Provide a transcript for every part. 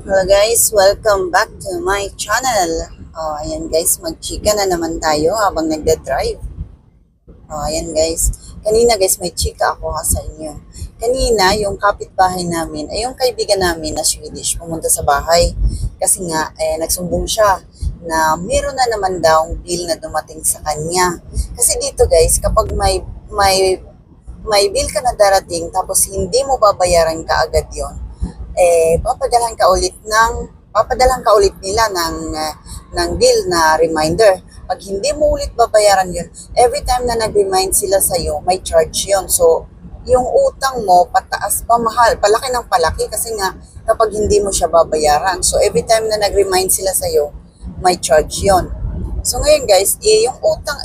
Hello guys, welcome back to my channel. Ayan guys, magchika na naman tayo habang nagda-drive. Ayan guys, kanina guys may chika ako sa inyo. Kanina yung kapitbahay namin, ay yung kaibigan namin na Swedish, pumunta sa bahay. Kasi nga, nagsumbong siya na meron na naman daw bill na dumating sa kanya. Kasi dito guys, kapag may bill ka na darating tapos hindi mo babayaran ka agad yon, papadalan ka ulit nila ng bill na reminder. Pag hindi mo ulit babayaran yun, every time na nag-remind sila sa'yo, may charge yun. So, yung utang mo, pataas pa mahal, palaki ng palaki kasi nga kapag hindi mo siya babayaran. So, every time na nag-remind sila sa'yo, may charge yon. So ngayon guys, yung utang,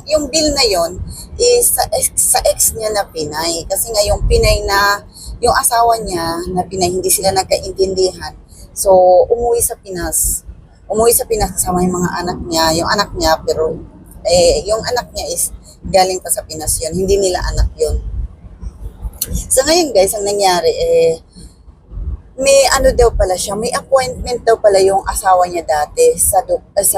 yung bill na yon is sa ex niya na Pinay. Kasi nga yung Pinay na, yung asawa niya na Pinay, hindi sila nagkaintindihan. So umuwi sa Pinas. Umuwi sa Pinas kasama yung mga anak niya, yung anak niya, pero yung anak niya is galing pa sa Pinas yon, hindi nila anak yon. So ngayon guys, ang nangyari may ano daw pala siya, may appointment daw pala yung asawa niya dati sa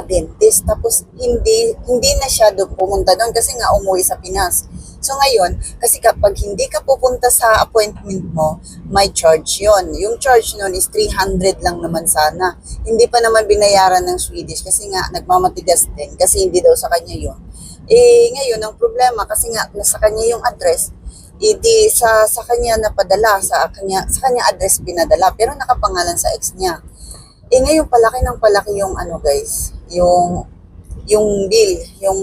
dentist. Tapos hindi na siya doon pumunta doon kasi nga umuwi sa Pinas. So ngayon, kasi kapag hindi ka pupunta sa appointment mo, may charge yon. Yung charge nun is 300 lang naman sana. Hindi pa naman binayaran ng Swedish kasi nga nagmamatigas din kasi hindi daw sa kanya yon. Ngayon, ang problema kasi nga nasa kanya yung address, hindi sa kanya napadala, sa kanya address pinadala, pero nakapangalan sa ex niya. Ngayon palaki ng palaki yung ano guys, yung bill, yung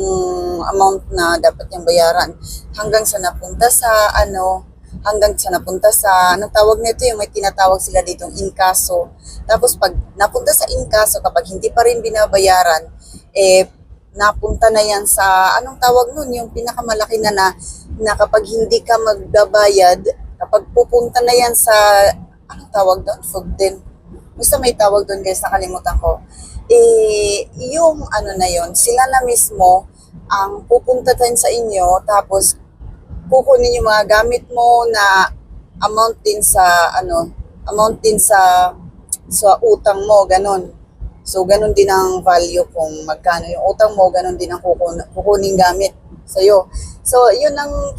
amount na dapat niyang bayaran hanggang sa napunta sa anong tawag nito, yung may tinatawag sila ditong inkaso. Tapos pag napunta sa inkaso, kapag hindi pa rin binabayaran, napunta na yan sa, anong tawag nun, yung pinakamalaki na kapag hindi ka magbabayad, kapag pupunta na yan sa, anong tawag doon, food din. Basta may tawag doon guys, nakalimutan ko. Yung ano na yon, sila na mismo ang pupunta din sa inyo, tapos kukunin yung mga gamit mo na amount din sa utang mo, ganun. So, ganun din ang value kung magkano yung utang mo, ganun din ang kukuning gamit sa'yo. So, yun ang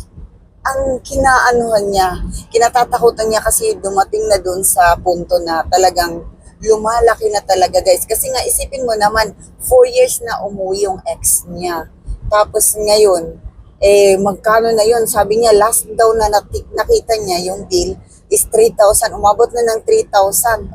kinaanuhan niya, kinatatakutan niya kasi dumating na dun sa punto na talagang lumalaki na talaga guys. Kasi nga isipin mo naman, 4 years na umuwi yung ex niya. Tapos ngayon, magkano na yun? Sabi niya, last daw na nakita niya yung bill is 3,000. Umabot na ng 3,000.